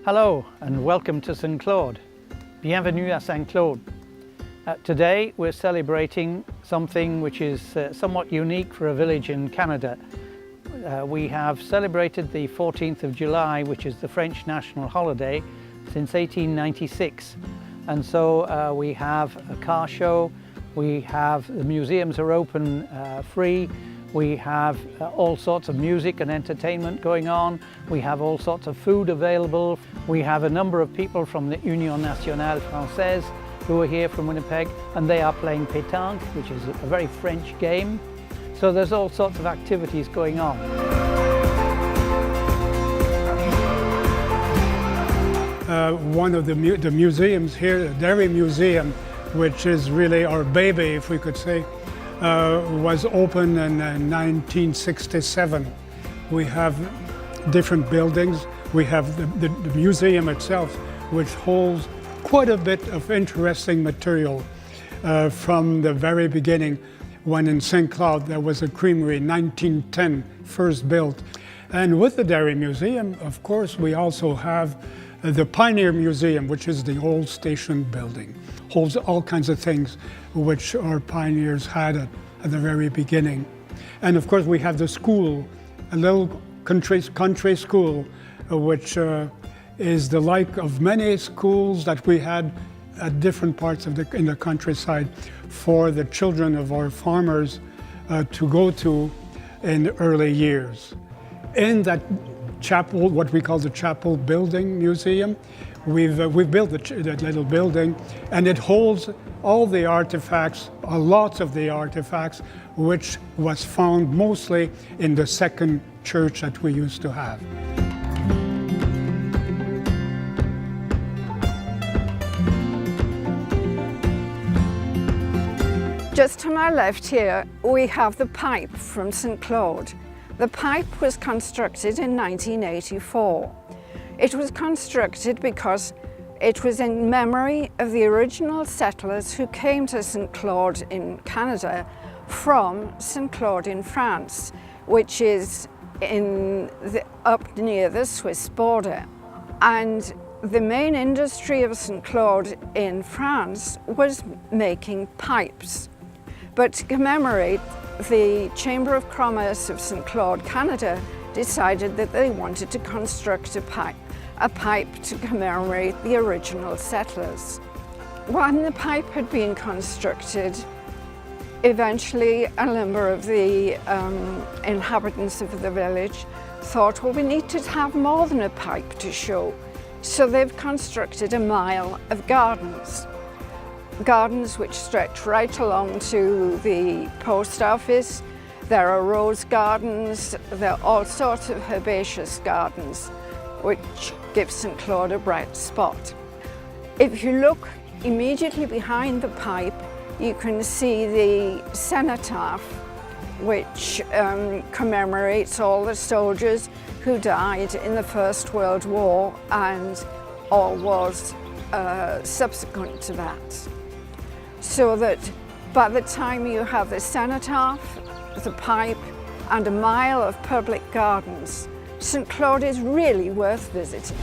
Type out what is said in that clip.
Hello and welcome to St. Claude. Bienvenue à St. Claude. Today we're celebrating something which is somewhat unique for a village in Canada. We have celebrated the 14th of July, which is the French national holiday, since 1896. And so we have a car show, the museums are open free, we have all sorts of music and entertainment going on, we have all sorts of food available, we have a number of people from the Union Nationale Française who are here from Winnipeg, and they are playing pétanque, which is a very French game. So there's all sorts of activities going on. One of the museums here, the Dairy Museum, which is really our baby, if we could say, was opened in 1967. We have different buildings. We have the museum itself, which holds quite a bit of interesting material from the very beginning, when in St. Claude there was a creamery in 1910, first built. And with the Dairy Museum, of course, we also have the Pioneer Museum, which is the old station building. Holds all kinds of things which our pioneers had at the very beginning. And of course we have the school, a little country school, which is the like of many schools that we had at different parts of in the countryside for the children of our farmers to go to in early years. In that chapel, what we call the chapel building museum, we've built that little building, and it holds all the artifacts, lots of the artifacts, which was found mostly in the second church that we used to have. Just to my left here, we have the pipe from St. Claude. The pipe was constructed in 1984. It was constructed because it was in memory of the original settlers who came to St. Claude in Canada from St. Claude in France, which is up near the Swiss border. And the main industry of St. Claude in France was making pipes. But to commemorate, the Chamber of Commerce of St. Claude, Canada, decided that they wanted to construct a pipe to commemorate the original settlers. When the pipe had been constructed, eventually a number of the inhabitants of the village thought, well, we need to have more than a pipe to show. So they've constructed a mile of gardens. Gardens which stretch right along to the post office. There are rose gardens, there are all sorts of herbaceous gardens, which give St. Claude a bright spot. If you look immediately behind the pipe, you can see the cenotaph, which commemorates all the soldiers who died in the First World War and all wars subsequent to that. So that by the time you have the cenotaph, the pipe, and a mile of public gardens, St. Claude is really worth visiting.